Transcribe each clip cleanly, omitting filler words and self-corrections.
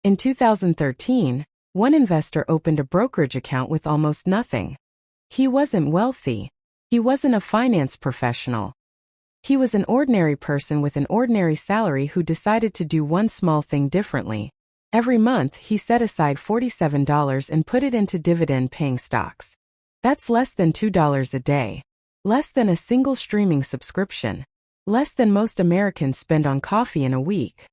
In 2013, one investor opened a brokerage account with almost nothing. He wasn't wealthy. He wasn't a finance professional. He was an ordinary person with an ordinary salary who decided to do one small thing differently. Every month, he set aside $47 and put it into dividend-paying stocks. That's less than $2 a day. Less than a single streaming subscription. Less than most Americans spend on coffee in a week.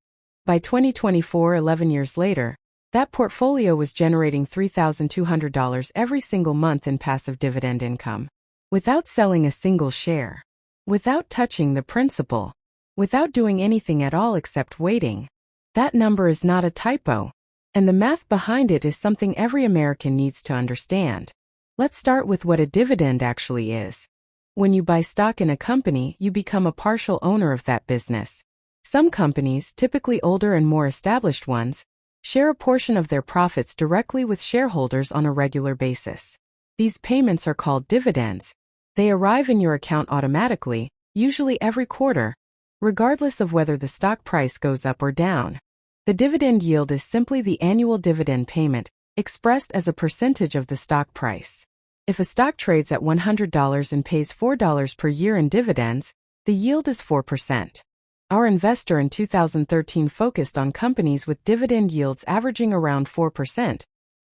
By 2024, 11 years later, that portfolio was generating $3,200 every single month in passive dividend income. Without selling a single share. Without touching the principal. Without doing anything at all except waiting. That number is not a typo. And the math behind it is something every American needs to understand. Let's start with what a dividend actually is. When you buy stock in a company, you become a partial owner of that business. Some companies, typically older and more established ones, share a portion of their profits directly with shareholders on a regular basis. These payments are called dividends. They arrive in your account automatically, usually every quarter, regardless of whether the stock price goes up or down. The dividend yield is simply the annual dividend payment, expressed as a percentage of the stock price. If a stock trades at $100 and pays $4 per year in dividends, the yield is 4%. Our investor in 2013 focused on companies with dividend yields averaging around 4%,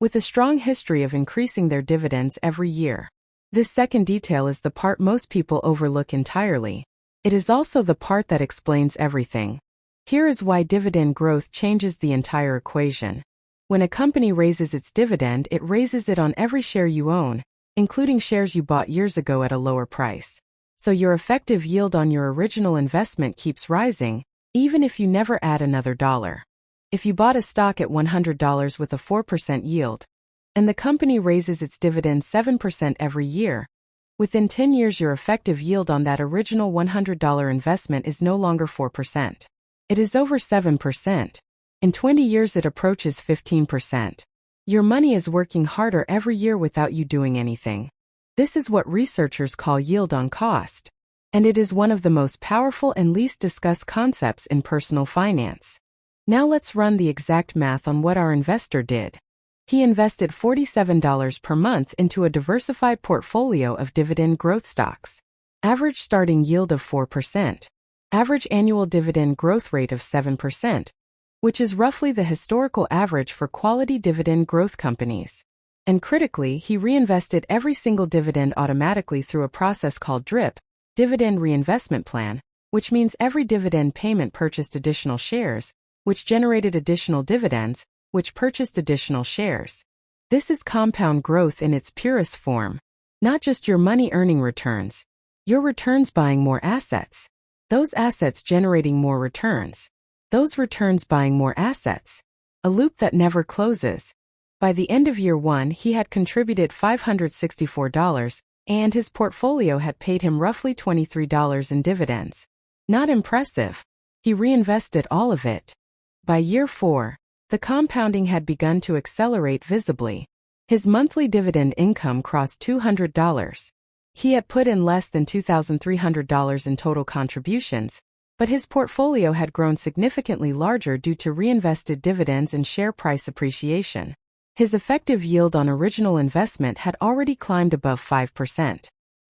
with a strong history of increasing their dividends every year. This second detail is the part most people overlook entirely. It is also the part that explains everything. Here is why dividend growth changes the entire equation. When a company raises its dividend, it raises it on every share you own, including shares you bought years ago at a lower price. So your effective yield on your original investment keeps rising, even if you never add another dollar. If you bought a stock at $100 with a 4% yield, and the company raises its dividend 7% every year, within 10 years your effective yield on that original $100 investment is no longer 4%. It is over 7%. In 20 years it approaches 15%. Your money is working harder every year without you doing anything. This is what researchers call yield on cost, and it is one of the most powerful and least discussed concepts in personal finance. Now let's run the exact math on what our investor did. He invested $47 per month into a diversified portfolio of dividend growth stocks. Average starting yield of 4%. Average annual dividend growth rate of 7%, which is roughly the historical average for quality dividend growth companies. And critically, he reinvested every single dividend automatically through a process called DRIP, Dividend Reinvestment Plan, which means every dividend payment purchased additional shares, which generated additional dividends, which purchased additional shares. This is compound growth in its purest form. Not just your money earning returns. Your returns buying more assets. Those assets generating more returns. Those returns buying more assets. A loop that never closes. By the end of year one, he had contributed $564, and his portfolio had paid him roughly $23 in dividends. Not impressive. He reinvested all of it. By year 4, the compounding had begun to accelerate visibly. His monthly dividend income crossed $200. He had put in less than $2,300 in total contributions, but his portfolio had grown significantly larger due to reinvested dividends and share price appreciation. His effective yield on original investment had already climbed above 5%.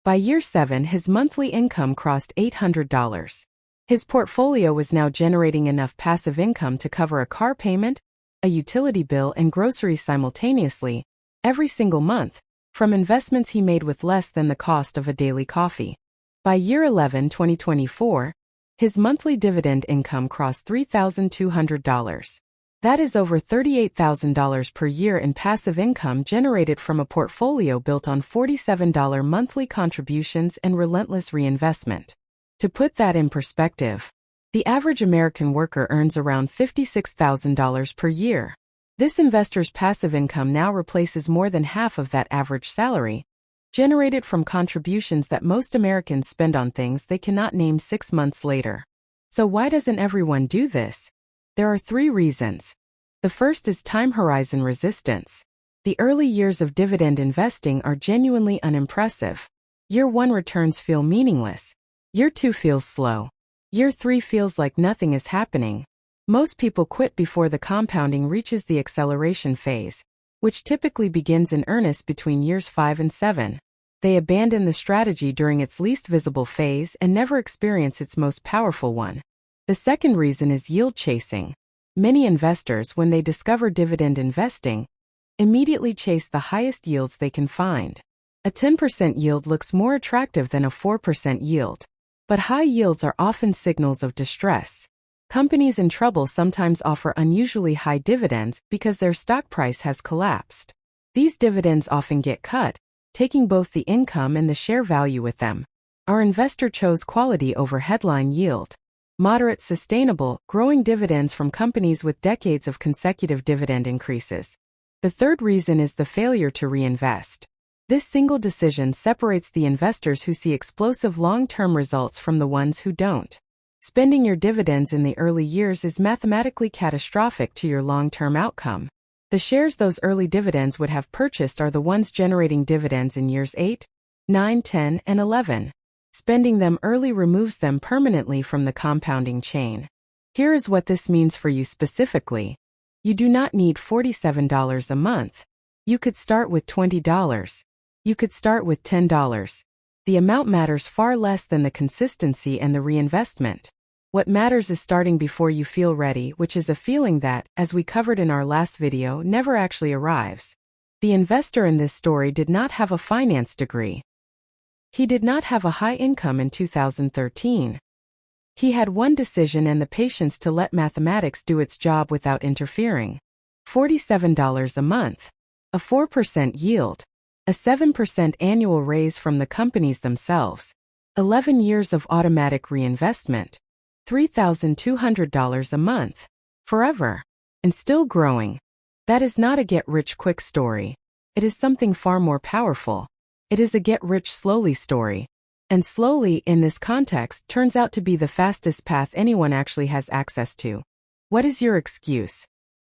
By year 7, his monthly income crossed $800. His portfolio was now generating enough passive income to cover a car payment, a utility bill, and groceries simultaneously, every single month, from investments he made with less than the cost of a daily coffee. By year 11, 2024, his monthly dividend income crossed $3,200. That is over $38,000 per year in passive income generated from a portfolio built on $47 monthly contributions and relentless reinvestment. To put that in perspective, the average American worker earns around $56,000 per year. This investor's passive income now replaces more than half of that average salary, generated from contributions that most Americans spend on things they cannot name 6 months later. So why doesn't everyone do this? There are 3 reasons. The first is time horizon resistance. The early years of dividend investing are genuinely unimpressive. Year 1 returns feel meaningless. Year 2 feels slow. Year 3 feels like nothing is happening. Most people quit before the compounding reaches the acceleration phase, which typically begins in earnest between years 5 and 7. They abandon the strategy during its least visible phase and never experience its most powerful one. The second reason is yield chasing. Many investors, when they discover dividend investing, immediately chase the highest yields they can find. A 10% yield looks more attractive than a 4% yield. But high yields are often signals of distress. Companies in trouble sometimes offer unusually high dividends because their stock price has collapsed. These dividends often get cut, taking both the income and the share value with them. Our investor chose quality over headline yield. Moderate, sustainable, growing dividends from companies with decades of consecutive dividend increases. The third reason is the failure to reinvest. This single decision separates the investors who see explosive long-term results from the ones who don't. Spending your dividends in the early years is mathematically catastrophic to your long-term outcome. The shares those early dividends would have purchased are the ones generating dividends in years 8, 9, 10, and 11. Spending them early removes them permanently from the compounding chain. Here is what this means for you specifically. You do not need $47 a month. You could start with $20. You could start with $10. The amount matters far less than the consistency and the reinvestment. What matters is starting before you feel ready, which is a feeling that, as we covered in our last video, never actually arrives. The investor in this story did not have a finance degree. He did not have a high income in 2013. He had one decision and the patience to let mathematics do its job without interfering. $47 a month. A 4% yield. A 7% annual raise from the companies themselves. 11 years of automatic reinvestment. $3,200 a month. Forever. And still growing. That is not a get-rich-quick story. It is something far more powerful. It is a get-rich-slowly story. And slowly, in this context, turns out to be the fastest path anyone actually has access to. What is your excuse?